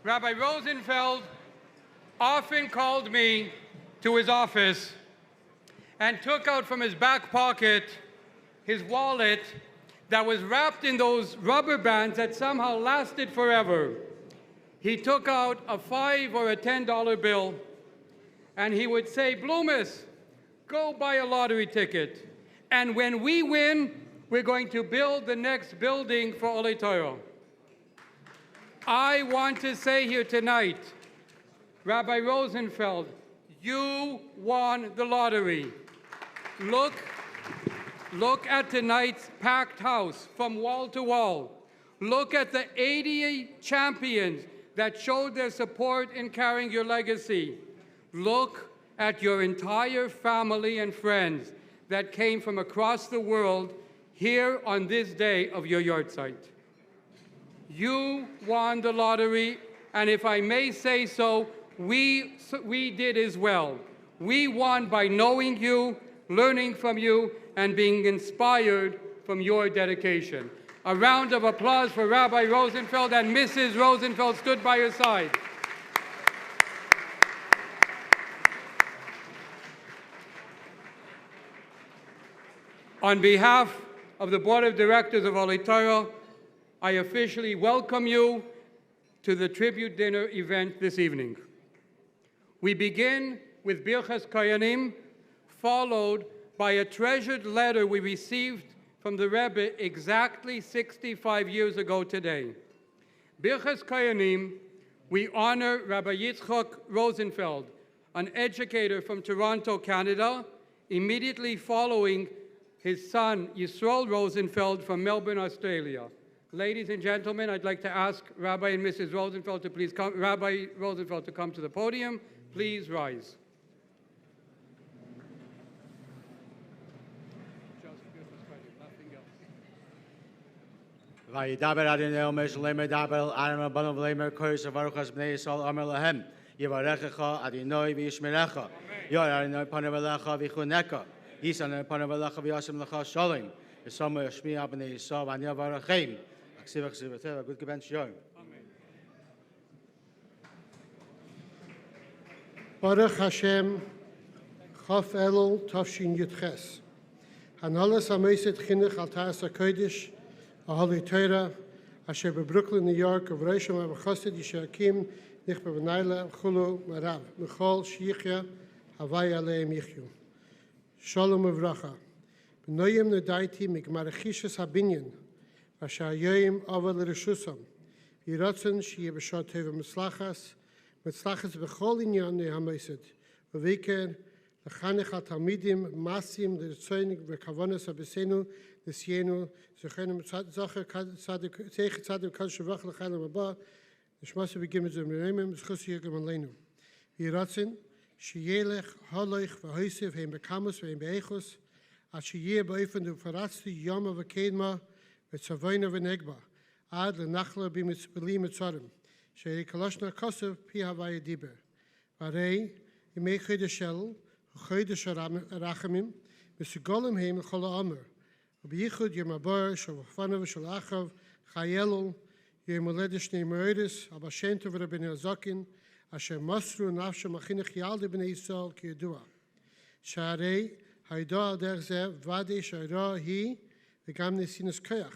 Rabbi Rosenfeld often called me to his office and took out from his back pocket his wallet that was wrapped in those rubber bands that somehow lasted forever. He took out a $5 or a $10 bill and he would say, Bloomis, go buy a lottery ticket. And when we win, we're going to build the next building for Olei Torah. I want to say here tonight, Rabbi Rosenfeld, you won the lottery. Look at tonight's packed house from wall to wall. Look at the 80 champions that showed their support in carrying your legacy. Look at your entire family and friends that came from across the world here on this day of your yahrzeit. You won the lottery, and if I may say so, we did as well. We won by knowing you, learning from you, and being inspired from your dedication. A round of applause for Rabbi Rosenfeld, and Mrs. Rosenfeld stood by your side. On behalf of the Board of Directors of Olei Torah, I officially welcome you to the tribute dinner event this evening. We begin with Birchas Koyanim, followed by a treasured letter we received from the Rebbe exactly 65 years ago today. Birchas Koyanim, we honor Rabbi Yitzchok Rosenfeld, an educator from Toronto, Canada, immediately following his son Yisrael Rosenfeld from Melbourne, Australia. Ladies and gentlemen, I'd like to ask Rabbi and Mrs. Rosenfeld to please come, Rabbi Rosenfeld to come to the podium. Please rise. Vayidaber Adonai Omer Shlemer Daber Aram Rabbanon V'Leimer Koros Avaruchas Bnei Yisrael Omer Lahem Yivarechecha Adonai V'Yishmerecha Yor Adonai Panav Elecha V'Chunecha Yisan Panav Elecha V'Yasem Lecha Shalom Yisrael Yishmi Bnei Yisrael V'Ani Avarachem Aksiv Aksiv Aksiv Good Gebench Yom. Baruch Hashem Chaf Elul Tavshin Yudches Hanalas Ameset Chinuch Al Ta'as HaKodesh Olei Torah, Asher Brooklyn, New York, of Rosham Av Chassid Yishakim, Nich B'Vnayla, Chulu, Marav, Michal, Shichya, Havai Aleim Yichyu. Shalom Uvracha. B'noyim Nedaiti, Migmarachishas Habinyan, Asher Yoyim Aval Rishusam, Yiratzon, Shiyeh B'Shah Teva Mitzlachas, Mitzlachas B'chol Inyan Nehamesid, V'Viker, L'chanech HaTalmidim, Masim, L'Ritzoinik, V'Kavonas HaBesenu, Nisiyenu, Zechenim Zacher Zeich Tzadik Kadosh Shavach L'Chaylam Abba, Nishmasu B'Gimel Zimreimim, Zchusi Yegam Aleinu. Yiratzin, Sheyelech, Haloich, V'Hoisev, Heim B'Kamus, V'Heim B'Eichos, Ad Sheyeh B'Oifen Du Faratzti, Yom V'Kedma, V'Tzavoyna V'Negba, Ad L'Nachla B'Li Mitzarim, Sheyeh Kaloshna Kosev, Pi Havaya Diber. Varei, Yimei Chodesh Elul, Chodesh Rachamim, V'Sugolim Heim L'Chol Ha'omer, B'yichud Yom Habar, Shavafanav, Shalachav, Chayelul, Yom Oledesh Nei Moeris, Abba Shem Tov Rabbeinu Azakin, Asher Masru Nafshem Achinech Yalde B'nei Yisrael Ki Yedua. Sharei, Hayda Al Derech Zeh, Vade Shara Hi, V'gam Nesinas Koyach,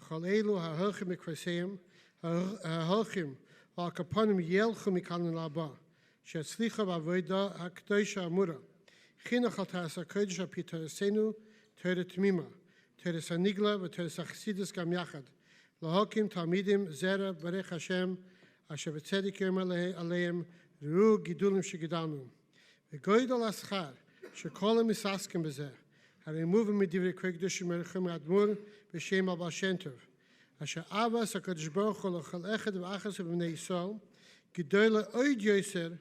V'chol Elu HaHolchim Mikvaseim, HaHolchim, V'al-Kaponim Yelchu Mikalan L'Abba, Shetzlicha V'avoida HaKdosh HaAmura, Chinuch Al Ta'as HaKodesh HaPita Yisenu, Torah Tmima, Torah Sanigla, Torah Chassidus Gam Yachad, Lahakim Talmidim Zera Barech Hashem, Asher V'Tzedik Yom Aleim, Ru Gidulim Shegidalnu. V'Goydol Aschar, Shekolam Misaskim B'Zeh, Harimuvim Midivri Kvekdushim Merchim Admur, B'Shem Al Baal Shem Tov, Asher Avas HaKadosh Baruch Hu L'chol Echad V'Achas V'Bnei Yisrael, Gedoyle Oid Yoser,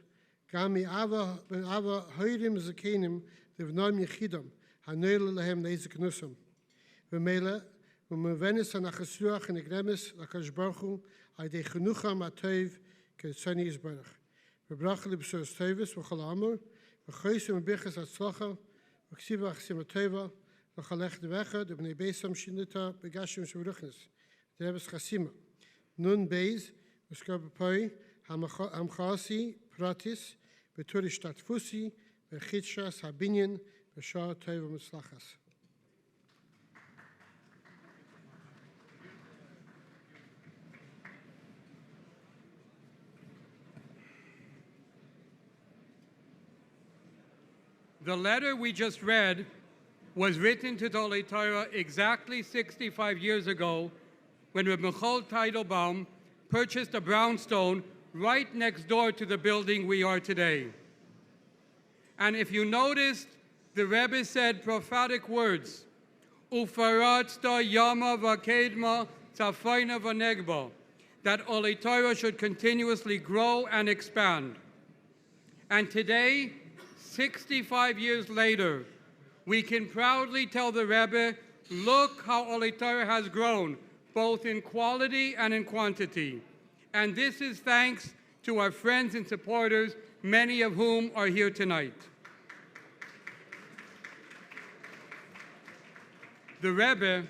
Gam Mi'ava Hoirim Zakenim, L'Vnoim Yechidam, Hanel Lehem Nezik Nusam. V'Mele, V'Mevenis HaNachasruach and Egremis, L'Kadosh Baruch Hu, Aydei Chenucha Matov, Ketzani Yisbarach. V'Bracha L'B'Sos Tovis, V'Chol Amor, V'Choysim V'Bichas Atzlacha, V'Ksiva Achsim Atova, V'Chalech Devecha, D'Bnei Beisam Shinita, B'Gashim Shevruchnis, D'Rebes Chasima. Nun Beis, V'Skar B'Poi, המחאסי פרטיס בתור השתתפוסי בחידשס הבניין בשעה טובה ומוצלחת. The letter we just read was written to Olei Torah exactly 65 years ago when Reb Michal Teitelbaum purchased a brownstone right next door to the building we are today. And if you noticed, the Rebbe said prophetic words, Ufaratzta yama v'kedma tzafayna v'negba, that Olei Torah should continuously grow and expand. And today, 65 years later, we can proudly tell the Rebbe, look how Olei Torah has grown, both in quality and in quantity. And this is thanks to our friends and supporters, many of whom are here tonight. The Rebbe,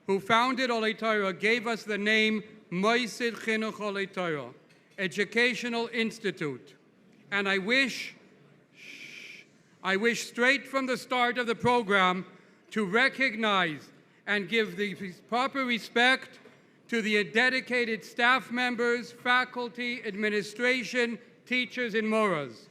who founded Olei Torah, gave us the name Moisid Chinuch Olei Torah, Educational Institute. And I wish straight from the start of the program to recognize and give the proper respect to the dedicated staff members, faculty, administration, teachers, and moras.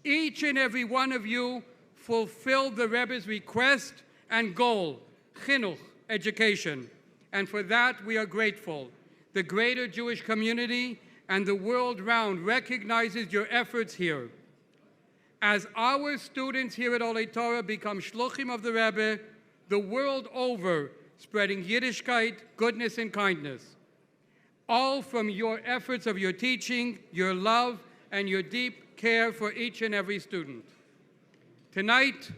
Each and every one of you fulfilled the Rebbe's request and goal, chinuch, education. And for that, we are grateful. The greater Jewish community and the world round recognizes your efforts here. As our students here at Olei Torah become shluchim of the Rebbe, the world over, spreading Yiddishkeit, goodness, and kindness. All from your efforts of your teaching, your love, and your deep care for each and every student. Tonight,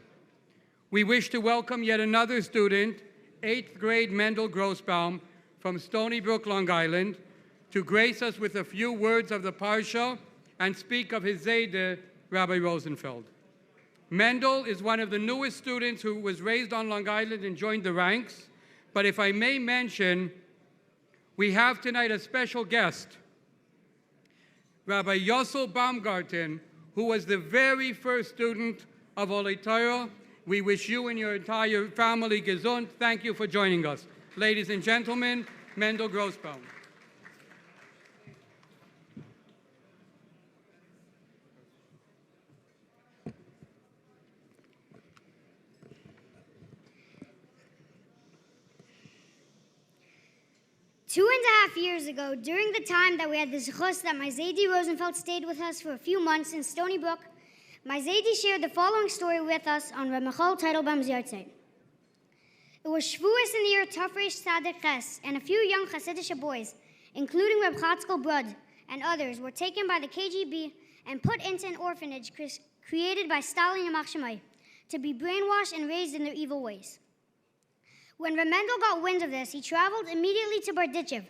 we wish to welcome yet another student, 8th grade Mendel Grossbaum from Stony Brook, Long Island, to grace us with a few words of the Parsha and speak of his Zayde, Rabbi Rosenfeld. Mendel is one of the newest students who was raised on Long Island and joined the ranks. But if I may mention, we have tonight a special guest, Rabbi Yossel Baumgarten, who was the very first student of Olei Torah. We wish you and your entire family gesund. Thank you for joining us. Ladies and gentlemen, Mendel Grossbaum. 2.5 years ago, during the time that we had the zechus that my Zaidi Rosenfeld stayed with us for a few months in Stony Brook, my Zaidi shared the following story with us on Reb Michal Teitelbaum's yahrzeit. It was Shavuos in the year Tafresh Tzaddik Ches, and a few young Hasidic boys, including Reb Chatzkel Brud and others, were taken by the KGB and put into an orphanage created by Stalin and Yamach Shemai to be brainwashed and raised in their evil ways. When Reb Mendel got wind of this, he traveled immediately to Berditchev,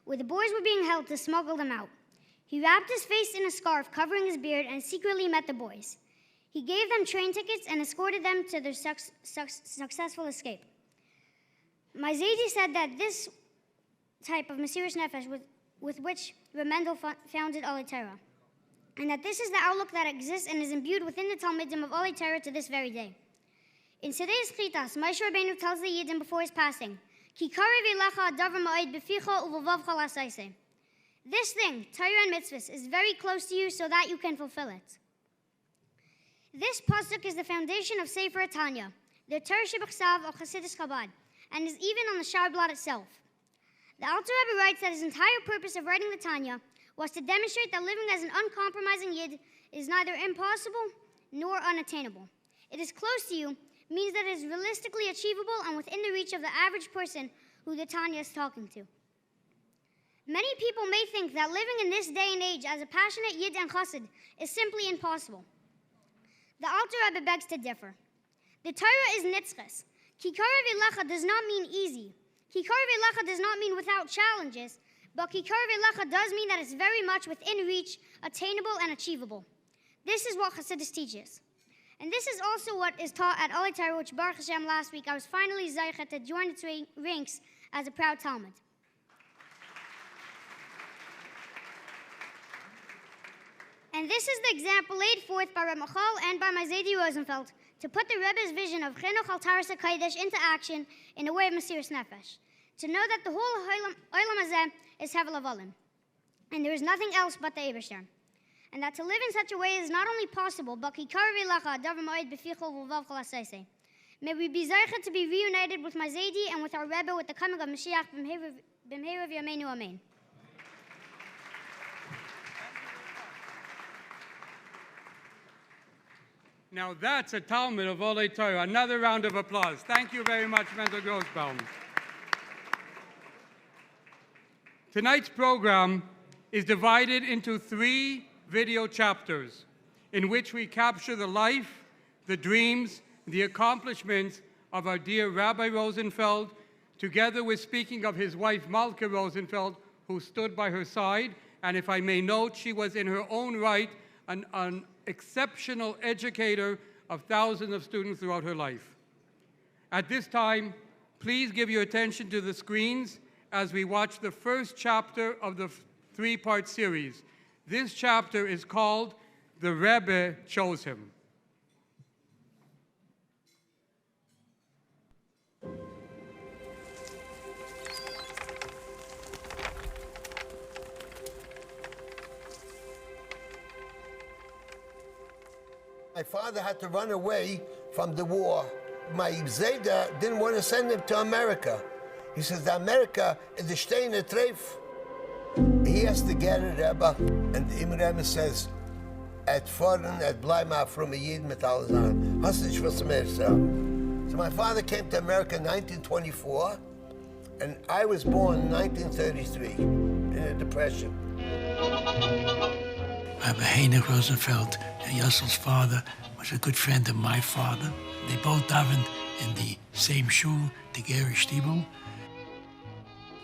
where the boys were being held to smuggle them out. He wrapped his face in a scarf covering his beard and secretly met the boys. He gave them train tickets and escorted them to their successful escape. My Zaidi said that this type of Mesiras Nefesh with which Reb Mendel founded Olei Torah, and that this is the outlook that exists and is imbued within the Talmidim of Olei Torah to this very day. In today's Chitas, Moshe Rabbeinu tells the Yidden before his passing, Ki karev elecha davar ma'od beficha uvavavcha la'asoseh. This thing, Torah and mitzvahs, is very close to you so that you can fulfill it. This pasuk is the foundation of Sefer Tanya, the Torah Shebachsav of Hasidus Chabad, and is even on the shar blot itself. The Alter Rebbe writes that his entire purpose of writing the Tanya was to demonstrate that living as an uncompromising Yid is neither impossible nor unattainable. It is close to you means that it is realistically achievable and within the reach of the average person who the Tanya is talking to. Many people may think that living in this day and age as a passionate Yid and Chassid is simply impossible. The Alter Rebbe begs to differ. The Torah is nitzches. Ki karev elecha does not mean easy. Ki karev elecha does not mean without challenges, but ki karev elecha does mean that it's very much within reach, attainable, and achievable. This is what Hasidus teaches. And this is also what is taught at Olei Torah, which Baruch Hashem last week I was finally zeichet to join its ranks as a proud Talmud. And this is the example laid forth by Reb Michal and by my Zaydi Rosenfeld to put the Rebbe's vision of Chinuch al Taras HaKodesh into action in the way of Mesiras Nefesh. To know that the whole Olam Hazeh is Hevel Avalim, and there is nothing else but the Eibishter. And that to live in such a way is not only possible, but Kikar V'Lacha Davar Ma'od B'Fichol V'Vavchol Asayse. May we be zeichet to be reunited with my Zaydi and with our Rebbe with the coming of Mashiach B'Mheirav Yameinu Amen. Now that's a Talmud of Olei Torah. Another round of applause. Thank you very much, Mendel Grossbaum. Tonight's program is divided into 3 video chapters in which we capture the life, the dreams, the accomplishments of our dear Rabbi Rosenfeld, together with speaking of his wife Malka Rosenfeld, who stood by her side. And if I may note, she was in her own right an exceptional educator of thousands of students throughout her life. At this time, please give your attention to the screens as we watch the first chapter of the 3-part series. This chapter is called The Rebbe Chose Him. My father had to run away from the war. My Zayda didn't want to send him to America. He says, America is the Steiner Treif. He has to get a Rebbe, and the Imam Rebbe says, at Foreign, at Bleima from a Yid Metalazan, Hostage for So my father came to America in 1924, and I was born in 1933 in a depression. Rabbi Heinrich Rosenfeld, Yossel's father, was a good friend of my father. They both davened in the same shul, the Geri Shtibel.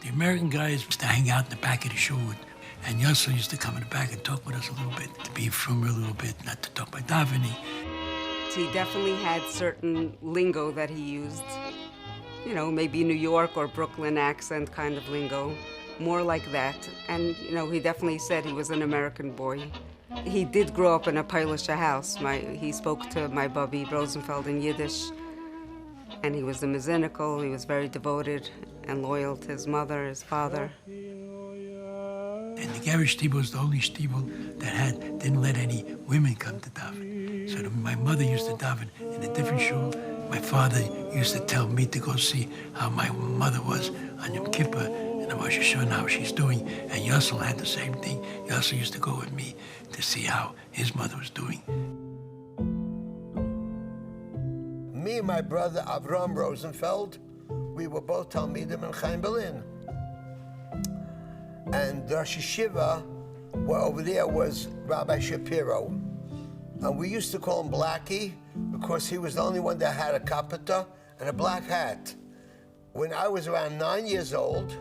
The American guys used to hang out in the back of the shul, and Yossel used to come in the back and talk with us a little bit, to be from a little bit, not to talk by davening. He definitely had certain lingo that he used, you know, maybe New York or Brooklyn accent kind of lingo. More like that. And, you know, he definitely said he was an American boy. He did grow up in a Polish house. He spoke to my Bubby Rosenfeld in Yiddish, and he was a Mezinical. He was very devoted and loyal to his mother, his father. And the Geri Shtibel was the only Shtibel that didn't let any women come to daven. So my mother used to daven in a different shul. My father used to tell me to go see how my mother was on Yom Kippur, and I was sure how she's doing. And Yossel had the same thing. Yossel used to go with me to see how his mother was doing. Me and my brother Avram Rosenfeld, we were both Talmidim in Chaim Berlin. And the Rosh Yeshiva, over there was Rabbi Shapiro. And we used to call him Blackie because he was the only one that had a kapita and a black hat. When I was around 9 years old,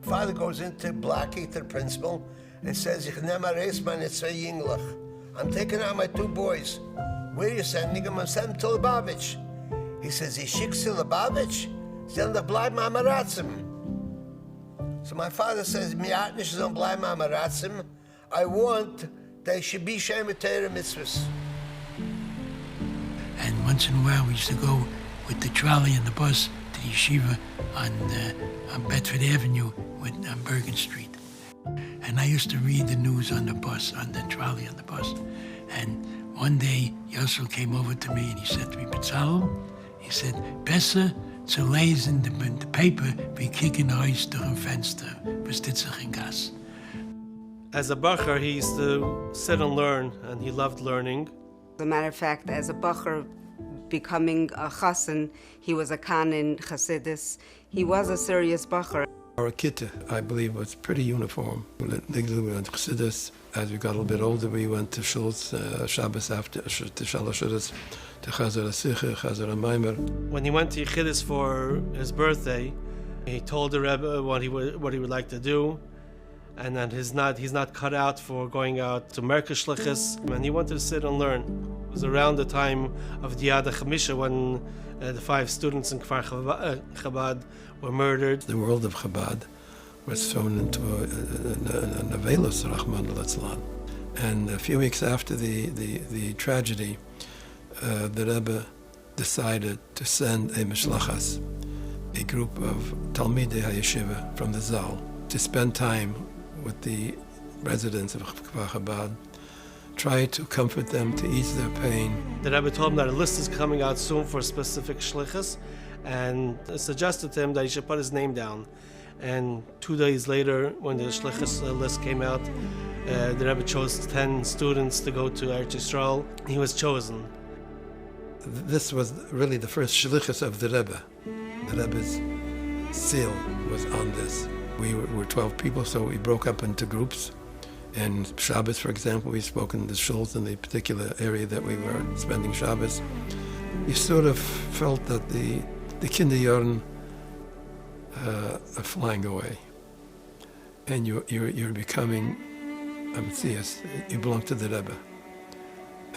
father goes into Blackie, to the principal, and says, I'm taking out my 2 boys. Where are you sending them? I'm sending them to Lubavitch. He says, ich schicke sie Lubavitch? Sie sollen doch bleiben am Aratzim. So my father says, mir nicht sollen bleiben am Aratzim. I want they should be Shemet Torah mitzvahs. And once in a while we used to go with the trolley and the bus to the yeshiva on Bedford Avenue on Bergen Street. And I used to read the news on the bus, on the trolley on the bus. And one day, Yossel came over to me and he said to me, Betzalel, he said, besser zu lesen the paper wie kicken euch durch ein Fenster, bis titzig in Gas. As a bacher, he used to sit and learn, and he loved learning. As a matter of fact, as a bacher, becoming a chassan, he was a kanin Chassidus. He was a serious bacher. Our kitta, I believe, was pretty uniform. We went to Chassidus. As we got a little bit older, we went to Shultz, Shabbos after, to Shalosh Shultz, to Chazar HaSicha, Chazar HaMaimer. When he went to Yechidus for his birthday, he told the Rebbe what he would like to do, and that he's not cut out for going out to Merkez Shlichus, and he wanted to sit and learn. It was around the time of the Yad HaChamisha when the 5 students in Kfar Chabad were murdered. The world of Chabad was thrown into a nevelos, Rahman al-Atzlan. And a few weeks after the tragedy, the Rebbe decided to send a mishlachas, a group of Talmidei HaYeshiva from the Zal, to spend time with the residents of Kfar Chabad, try to comfort them, to ease their pain. The Rebbe told him that a list is coming out soon for specific shlichus, and suggested to him that he should put his name down. And 2 days later, when the shlichus list came out, the Rebbe chose 10 students to go to Eretz Yisrael. He was chosen. This was really the first shlichus of the Rebbe. The Rebbe's seal was on this. We were 12 people, so we broke up into groups. And Shabbos, for example, we spoke in the shuls in the particular area that we were spending Shabbos. You sort of felt that the Kinderjahren are flying away, and you're becoming a Matthias. You belong to the Rebbe,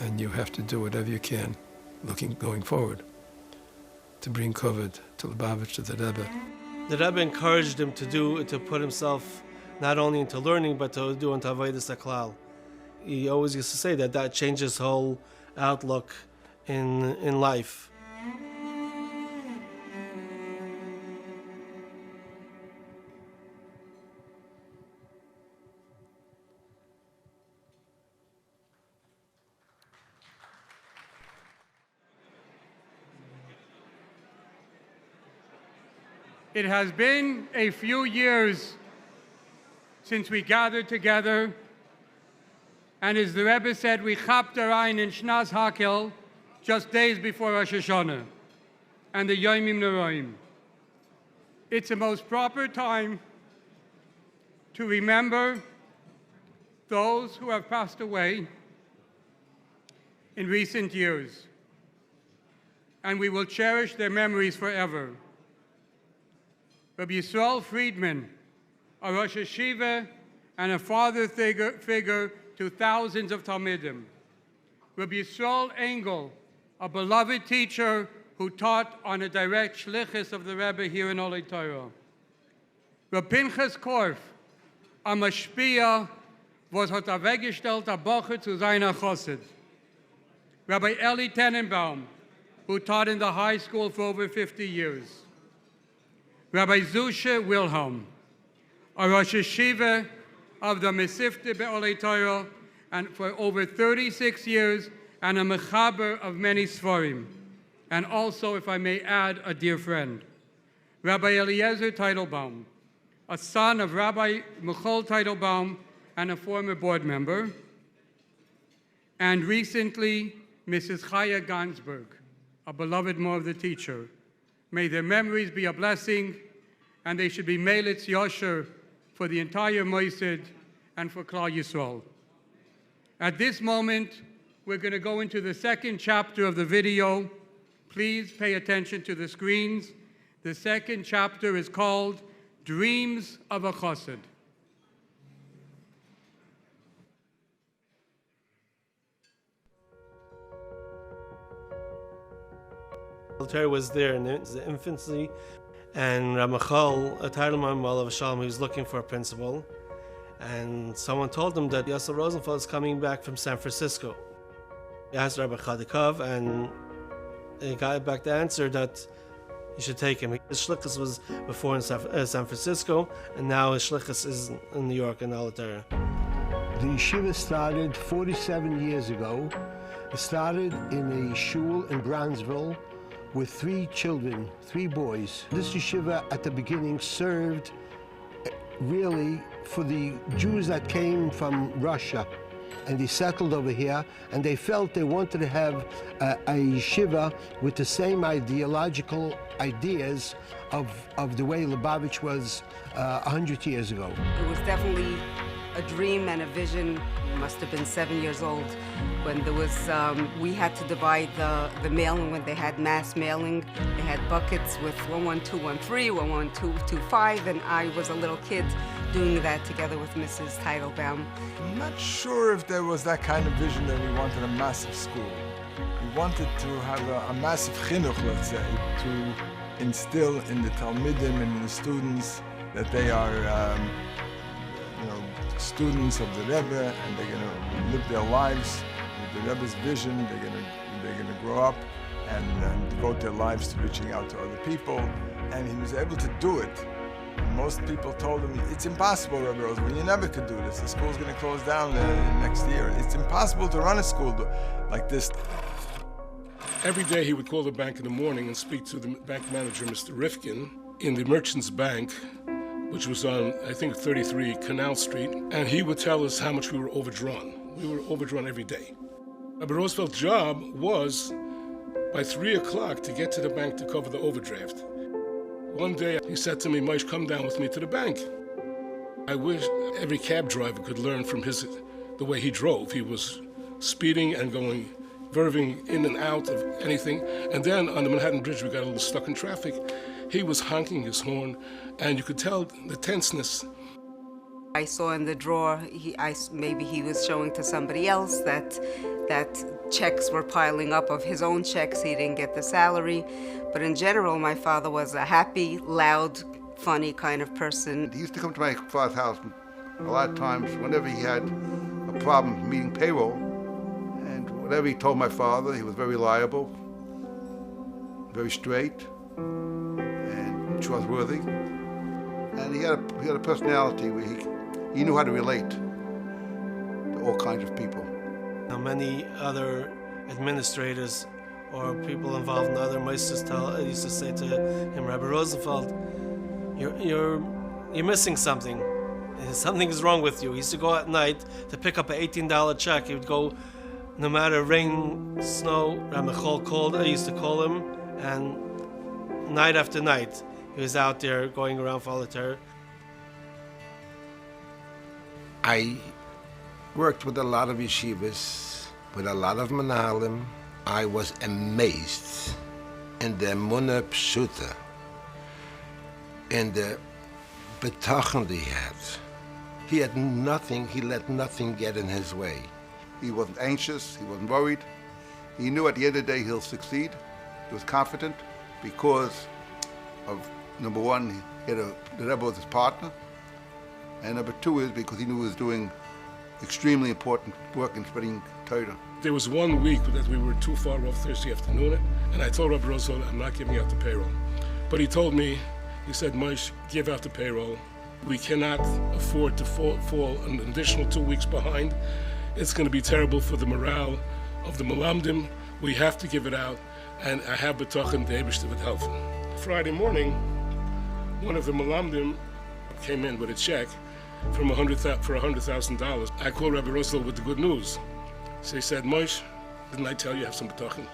and you have to do whatever you can, going forward, to bring kavod to Lubavitch, to the Rebbe. The Rebbe encouraged him to put himself not only into learning, but to do into Avodas HaKlal. He always used to say that changes his whole outlook in life. It has been a few years since we gathered together, and as the Rebbe said, we chapped our ein in Shnas Hakel just days before Rosh Hashanah and the Yomim Noraim. It's the most proper time to remember those who have passed away in recent years, and we will cherish their memories forever. Rabbi Yisrael Friedman, a Rosh Hashiva and a father figure to thousands of Talmidim. Rabbi Yisrael Engel, a beloved teacher who taught on a direct shlichus of the Rebbe here in Olei Torah. Rabbi Pinchas Korf, a Mashpia, was hat weggestellt a Bocher zu seiner Chosed. Rabbi Eli Tenenbaum, who taught in the high school for over 50 years. Rabbi Zusha Wilhelm, a Rosh Hashiva of the Mesivta Be'olei Torah, and for over 36 years, and a mechaber of many Sforim, and also, if I may add, a dear friend. Rabbi Eliezer Teitelbaum, a son of Rabbi Michal Teitelbaum and a former board member, and recently, Mrs. Chaya Gansberg, a beloved more of the teacher. May their memories be a blessing, and they should be Melitz Yosher for the entire Moised and for Klal Yisrael. At this moment, we're going to go into the second chapter of the video. Please pay attention to the screens. The second chapter is called Dreams of a Chassid. Terry was there in his infancy, and Ramachal, a Teitelman of Shalom, he was looking for a principal, and someone told him that Yosef Rosenfeld is coming back from San Francisco. He asked Rabbi Chadikov, and he got back the answer that he should take him. His shlichus was before in San Francisco, and now his shlichus is in New York in Altair. The yeshiva started 47 years ago. It started in a shul in Brownsville with 3 children, 3 boys. This yeshiva at the beginning served really for the Jews that came from Russia, and they settled over here, and they felt they wanted to have a yeshiva with the same ideological ideas of the way Lubavitch was 100 years ago. It was definitely a dream and a vision. I must have been 7 years old when there was, we had to divide the mailing when they had mass mailing. They had buckets with 11213, 11225, and I was a little kid doing that together with Mrs. Teitelbaum. I'm not sure if there was that kind of vision that we wanted a massive school. We wanted to have a massive chinuch, let's say, to instill in the Talmidim and in the students that they are students of the Rebbe, and they're going to live their lives with the Rebbe's vision. They're going to grow up and devote their lives to reaching out to other people. And he was able to do it. Most people told him, it's impossible, Rebbe Rosenfeld, you never could do this. The school's going to close down next year. It's impossible to run a school like this. Every day he would call the bank in the morning and speak to the bank manager, Mr. Rifkin, in the Merchants Bank, which was on, I think, 33 Canal Street, and he would tell us how much we were overdrawn. We were overdrawn every day. Rabbi Roosevelt's job was, by 3 o'clock, to get to the bank to cover the overdraft. One day he said to me, Moshe, come down with me to the bank. I wish every cab driver could learn from the way he drove. He was speeding and going, verving in and out of anything. And then on the Manhattan Bridge, we got a little stuck in traffic. He was honking his horn, and you could tell the tenseness. I saw in the drawer, maybe he was showing to somebody else that checks were piling up of his own checks. He didn't get the salary. But in general, my father was a happy, loud, funny kind of person. He used to come to my father's house a lot of times whenever he had a problem meeting payroll. And whatever he told my father, he was very reliable, very straight, and trustworthy. And he had a personality where he knew how to relate to all kinds of people. Now, many other administrators or people involved in other moises used to say to him, Rabbi Rosenfeld, you're missing something. Something is wrong with you. He used to go at night to pick up an $18 check. He would go, no matter rain, snow, Ramechol called. I used to call him, and night after night, he was out there going around Folleter. I worked with a lot of yeshivas, with a lot of manahalim. I was amazed in the emunah pshuta, in the betachon he had. He had nothing, he let nothing get in his way. He wasn't anxious, he wasn't worried. He knew at the end of the day he'll succeed. He was confident because of, number one, the Rebbe was his partner, and number two is because he knew he was doing extremely important work in spreading Torah. There was 1 week that we were too far off Thursday afternoon, and I told Rabbi Roosevelt, I'm not giving out the payroll. But he told me, he said, Moshe, give out the payroll. We cannot afford to fall an additional 2 weeks behind. It's going to be terrible for the morale of the Malamdim. We have to give it out, and I have betachon the Eibishter would help. Friday morning, one of the Malamdim came in with a check for $100,000. I called Rabbi Roosevelt with the good news. So he said, Moshe, didn't I tell you I have some betachon?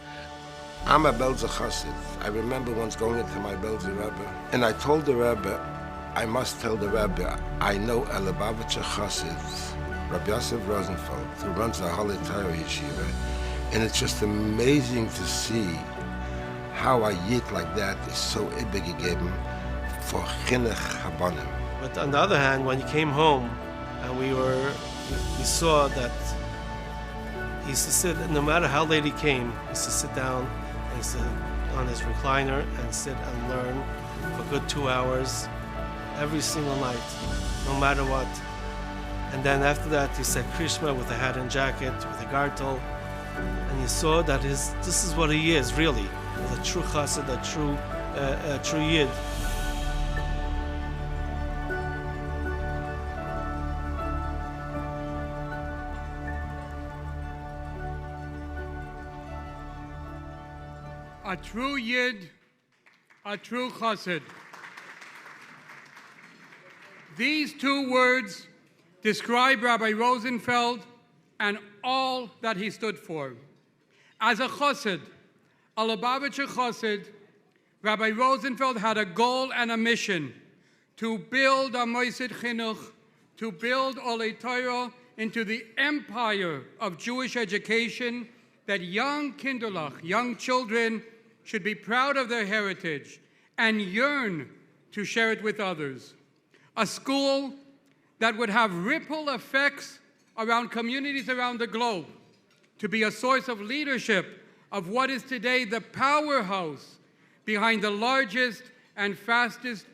I'm a Belzer Chassid. I remember once going into my Belzer Rebbe, and I told the Rebbe, I must tell the Rebbe, I know a Lubavitcher Chassid, Rabbi Yosef Rosenfeld, who runs the Holy Torah Yeshiva, and it's just amazing to see how a yid like that is so ibegegeben for chinuch habanim. But on the other hand, when he came home, and we saw that he used to sit, no matter how late he came, he used to sit down and sit on his recliner and sit and learn for a good 2 hours every single night, no matter what. And then after that, he said Krishma with a hat and jacket, with a gartel, and you saw that this is what he is, really, a true chassid, a true yid. A true Yid, a true Chassid. These 2 words describe Rabbi Rosenfeld and all that he stood for. As a Chassid, a Lubavitcher Chassid, Rabbi Rosenfeld had a goal and a mission to build a Moisid Chinuch, to build Olei Torah into the empire of Jewish education, that young Kinderlach, young children, should be proud of their heritage and yearn to share it with others. A school that would have ripple effects around communities around the globe, to be a source of leadership of what is today the powerhouse behind the largest and fastest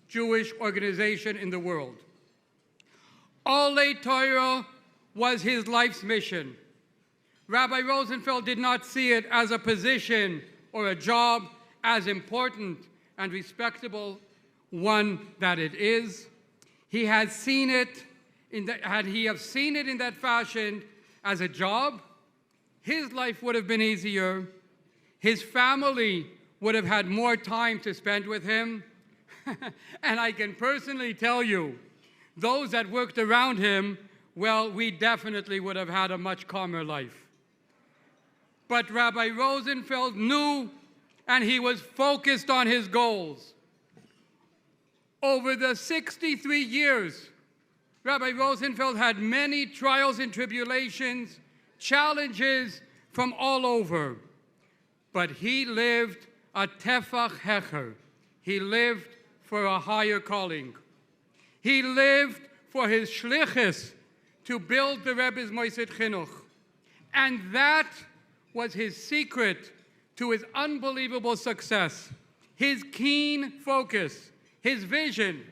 Jewish organization in the world. Ole Torah was his life's mission. Rabbi Rosenfeld did not see it as a position or a job, as important and respectable one that it is. He had seen it had he have seen it in that fashion as a job, his life would have been easier. His family would have had more time to spend with him. And I can personally tell you, those that worked around him, well, we definitely would have had a much calmer life. But Rabbi Rosenfeld knew, and he was focused on his goals. Over the 63 years, Rabbi Rosenfeld had many trials and tribulations, challenges from all over. But he lived a tefach hecher. He lived for a higher calling. He lived for his shlichus to build the Rebbe's Moised Chinuch. And that was his secret to his unbelievable success, his keen focus, his vision.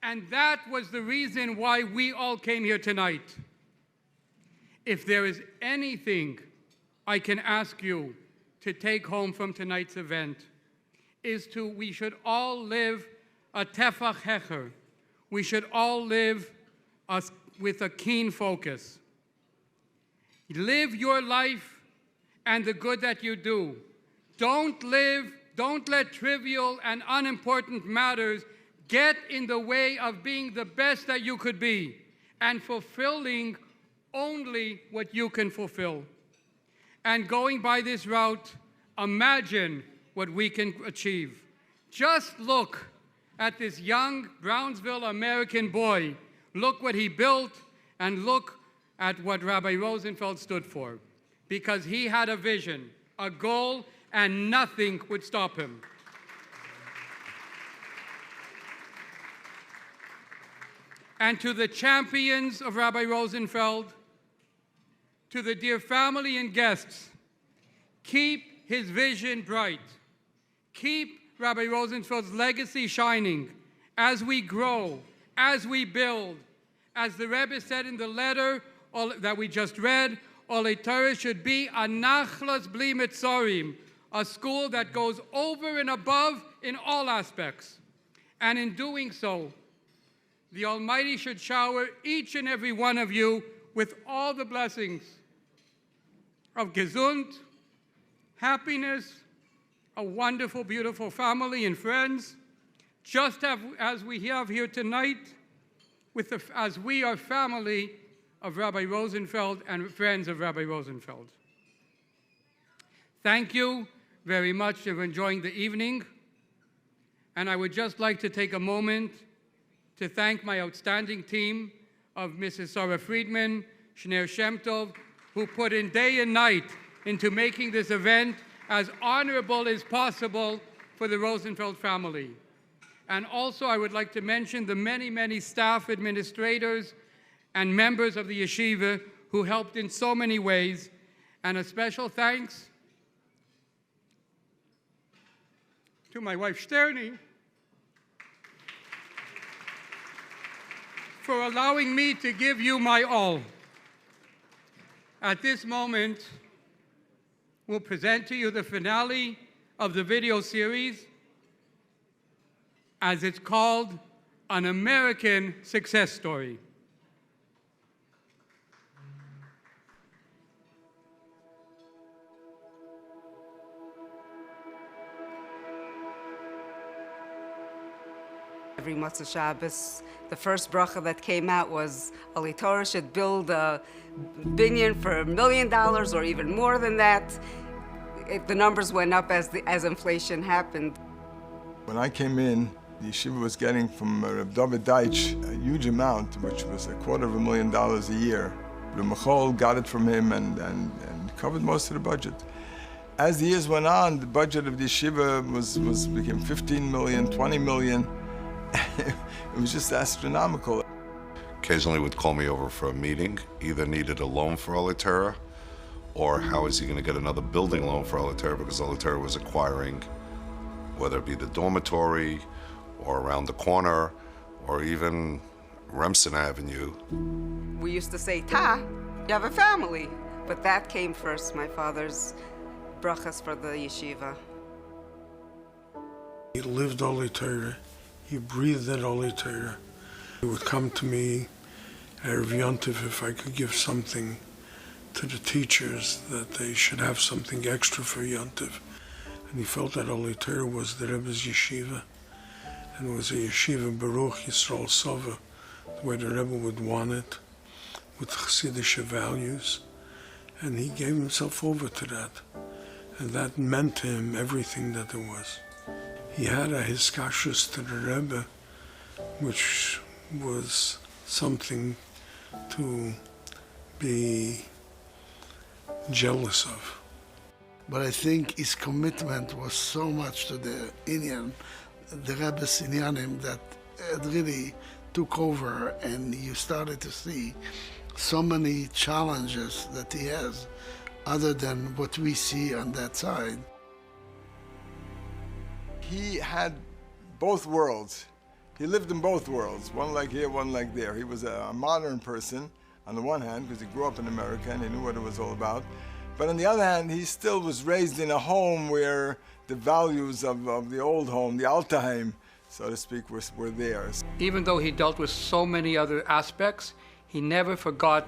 And that was the reason why we all came here tonight. If there is anything I can ask you to take home from tonight's event, we should all live a tefach hecher. We should all live with a keen focus. Live your life and the good that you do. Don't let trivial and unimportant matters get in the way of being the best that you could be and fulfilling only what you can fulfill. And going by this route, imagine what we can achieve. Just look at this young Brownsville American boy. Look what he built, and look at what Rabbi Rosenfeld stood for. Because he had a vision, a goal, and nothing would stop him. And to the champions of Rabbi Rosenfeld, to the dear family and guests, keep his vision bright. Keep Rabbi Rosenfeld's legacy shining as we grow, as we build. As the Rebbe said in the letter that we just read, Ole Torah should be a nachlas bli mitzorim, a school that goes over and above in all aspects. And in doing so, the Almighty should shower each and every one of you with all the blessings of gesund, happiness, a wonderful, beautiful family and friends, just as we have here tonight, as we are family of Rabbi Rosenfeld and friends of Rabbi Rosenfeld. Thank you very much for enjoying the evening. And I would just like to take a moment to thank my outstanding team of Mrs. Sarah Friedman, Shner Shem Tov, who put in day and night into making this event as honorable as possible for the Rosenfeld family. And also I would like to mention the many, many staff, administrators, and members of the yeshiva who helped in so many ways. And a special thanks to my wife Sterni for allowing me to give you my all. At this moment, we'll present to you the finale of the video series, as it's called An American Success Story. Every Motzei Shabbos, the first bracha that came out was Ole Torah should build a binyan for $1 million or even more than that. The numbers went up as inflation happened. When I came in, the yeshiva was getting from Reb David Deitch a huge amount, which was $250,000 a year. Reb Michal got it from him and covered most of the budget. As the years went on, the budget of the yeshiva became 15 million, 20 million. It was just astronomical. Occasionally would call me over for a meeting, either needed a loan for Ole Torah, or how is he going to get another building loan for Ole Torah, because Ole Torah was acquiring, whether it be the dormitory or around the corner, or even Remsen Avenue. We used to say, "Ta, you have a family," but that came first. My father's brachas for the yeshiva. He lived Holy Torah. He breathed that Holy Torah. He would come to me Erev Yontif if I could give something to the teachers, that they should have something extra for Yontif. And he felt that Holy Torah was the Rebbe's yeshiva, and it was a yeshiva Baruch Yisrael Sova, the way the Rebbe would want it, with Chassidish values. And he gave himself over to that. And that meant to him everything that there was. He had a hiskashus to the Rebbe, which was something to be jealous of. But I think his commitment was so much to the Inyan, the Rebbe's Inyanim, that it really took over, and you started to see so many challenges that he has, other than what we see on that side. He had both worlds. He lived in both worlds, one like here, one like there. He was a modern person, on the one hand, because he grew up in America and he knew what it was all about. But on the other hand, he still was raised in a home where the values of the old home, the Altaheim, so to speak, were there. Even though he dealt with so many other aspects, he never forgot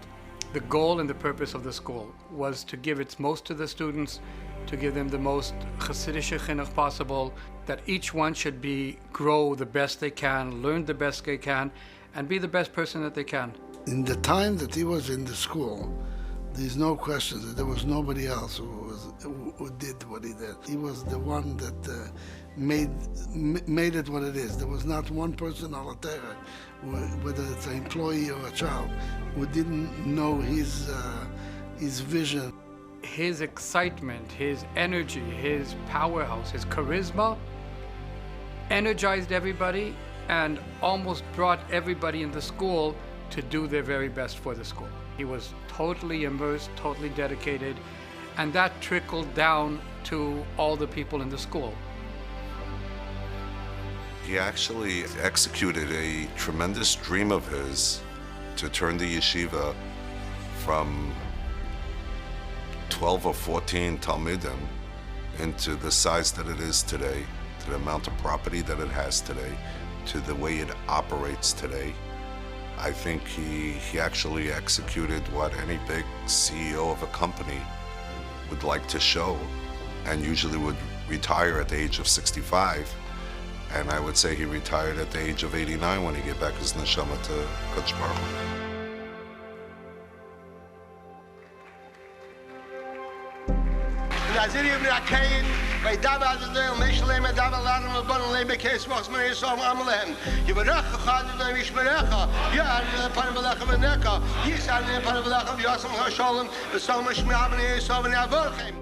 the goal and the purpose of the school was to give its most to the students, to give them the most Hasidic chinuch possible, that each one should grow the best they can, learn the best they can, and be the best person that they can. In the time that he was in the school, there's no question that there was nobody else who did what he did. He was the one that made it what it is. There was not one person on the Torah, whether it's an employee or a child, who didn't know his vision. His excitement, his energy, his powerhouse, his charisma energized everybody and almost brought everybody in the school to do their very best for the school. He was totally immersed, totally dedicated, and that trickled down to all the people in the school. He actually executed a tremendous dream of his to turn the yeshiva from 12 or 14 Talmidim into the size that it is today, to the amount of property that it has today, to the way it operates today. I think he actually executed what any big CEO of a company would like to show, and usually would retire at the age of 65. And I would say he retired at the age of 89 when he gave back his neshama to Kadosh Baruch Hu. Nazir ibn Akayin, by Dava Azadel, Meshalem, Dava Ladam, Abon Lema Case, Wasman, Som Amalem, Yivarach, Khadam, Mishmarecha, Yan, Panabalacha, Neka, Yisan, Panabalacha, Yasam Hashalem, the Somash Mabani, Sovan Avolchem.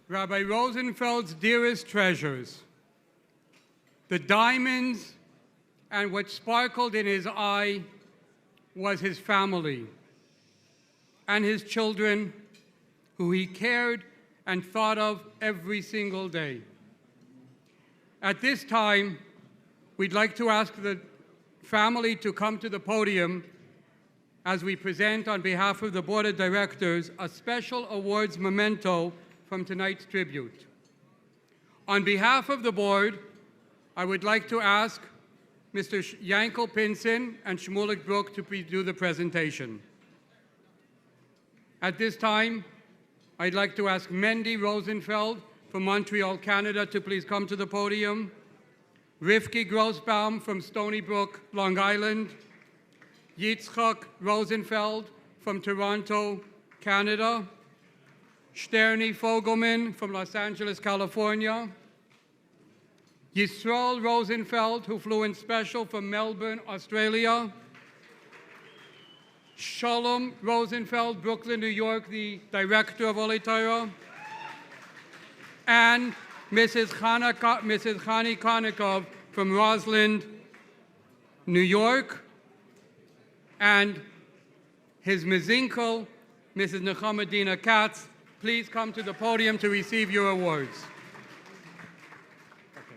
Rabbi Rosenfeld's dearest treasures, the diamonds and what sparkled in his eye was his family and his children, who he cared and thought of every single day. At this time, we'd like to ask the family to come to the podium as we present on behalf of the Board of Directors a special awards memento from tonight's tribute. On behalf of the board, I would like to ask Mr. Yankel Pinson and Shmulik Brook to do the presentation. At this time, I'd like to ask Mendy Rosenfeld from Montreal, Canada, to please come to the podium. Rivki Grossbaum from Stony Brook, Long Island. Yitzchak Rosenfeld from Toronto, Canada. Sterny Fogelman from Los Angeles, California. Yisrael Rosenfeld, who flew in special from Melbourne, Australia. Shalom Rosenfeld, Brooklyn, New York, the director of Olei Torah, and Mrs. Chani Konikov from Roslyn, New York, and his Mizinkel, Mrs. Nechamadina Katz. Please come to the podium to receive your awards. Okay,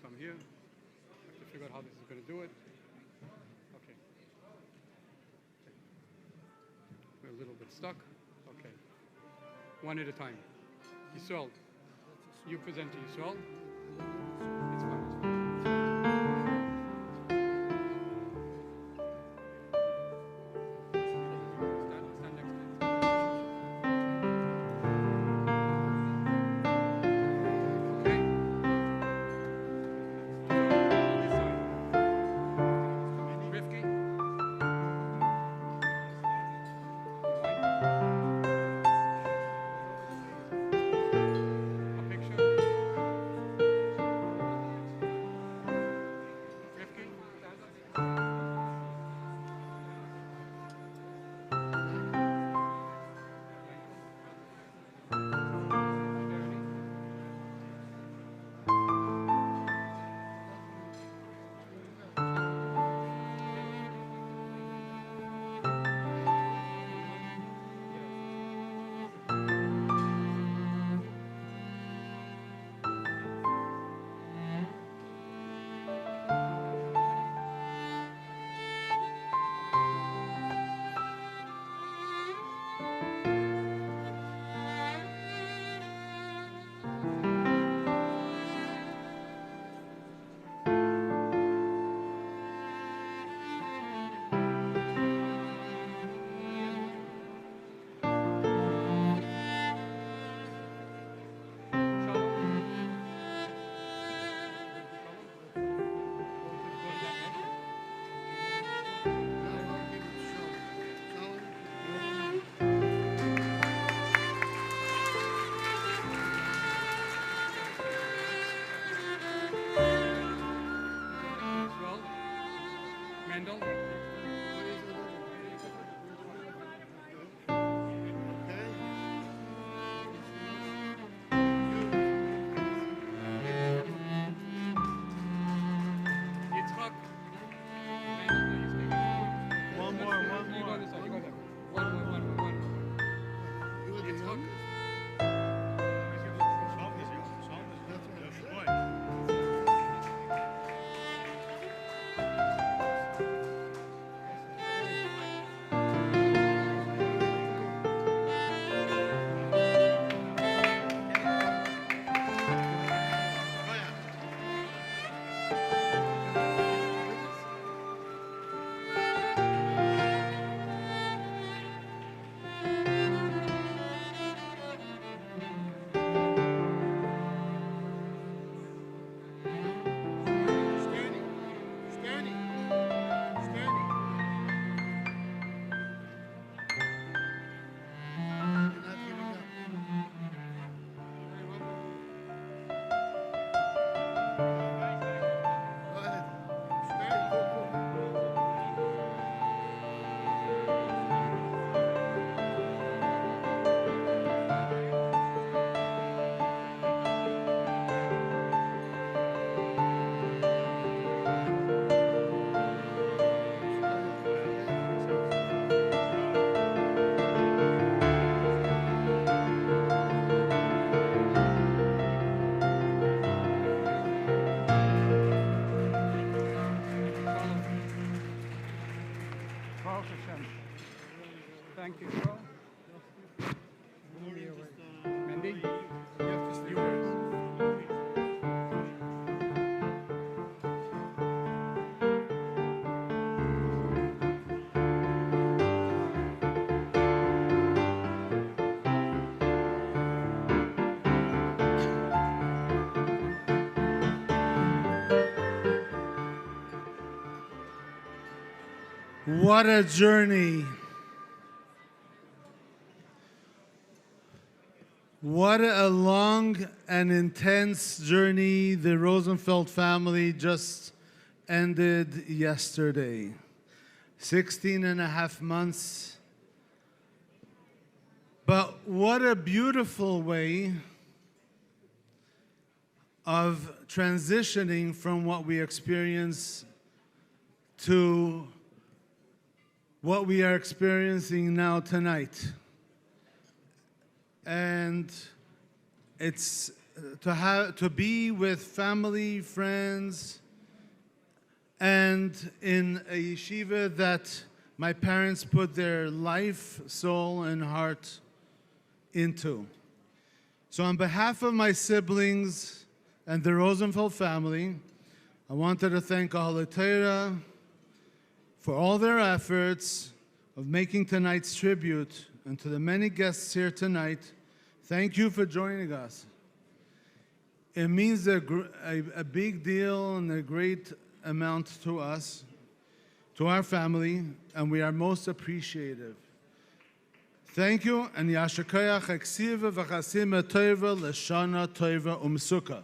come here. I have to figure out how this is going to do it. Okay. We're a little bit stuck. Okay. One at a time. Yisrael, you present to Yisrael. It's fine. Mendel. Yitzchak. One more. You go this side. You go there. One. Yitzchak. Thank you, Carl. Mendy? What a journey. What a long and intense journey the Rosenfeld family just ended yesterday. 16 and a half months. But what a beautiful way of transitioning from what we experience to what we are experiencing now tonight. And it's to be with family, friends, and in a yeshiva that my parents put their life, soul, and heart into. So on behalf of my siblings and the Rosenfeld family, I wanted to thank Ahalei Torah for all their efforts of making tonight's tribute, and to the many guests here tonight, thank you for joining us. It means a big deal and a great amount to us, to our family, and we are most appreciative. Thank you, and Yasher Koyach Eksiva V'Chasima Tova L'Shana Tova Umsuka.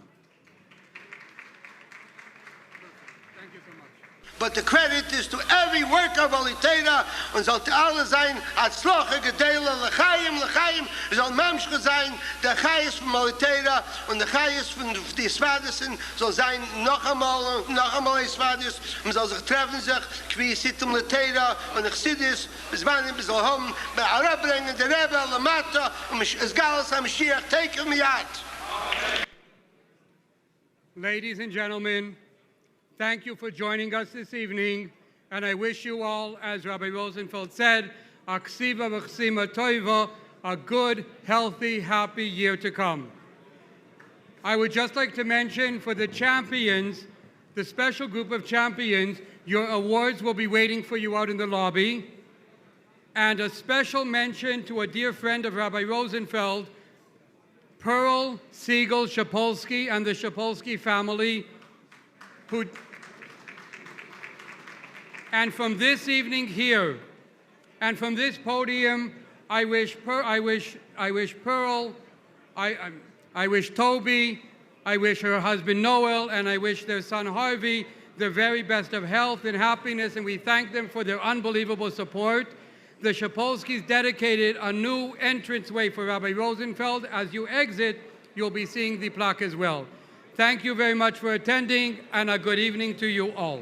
But the credit is to every worker of Alitera, und sollte alle sein, Atzloche, Gedele, L'chaim, soll Mamschke sein, der Chayes von Alitera und der Chayes von die Svadisen soll sein noch einmal die Svadis, und soll sich treffen sich, wie Sittum Alitera und der Chsidis, bis wann wir soll haben, bei Arab bringen, der Rebbe, Lamata, und es Galas HaMashiach, take me out. Ladies and gentlemen, thank you for joining us this evening, and I wish you all, as Rabbi Rosenfeld said, Aksiva V'Chsima Toiva, a good, healthy, happy year to come. I would just like to mention for the champions, the special group of champions, your awards will be waiting for you out in the lobby. And a special mention to a dear friend of Rabbi Rosenfeld, Pearl Siegel Shapolsky and the Shapolsky family, and from this evening here, and from this podium, I wish Pearl, I wish Toby, I wish her husband Noel, and I wish their son Harvey the very best of health and happiness, and we thank them for their unbelievable support. The Shapolskys dedicated a new entranceway for Rabbi Rosenfeld. As you exit, you'll be seeing the plaque as well. Thank you very much for attending, and a good evening to you all.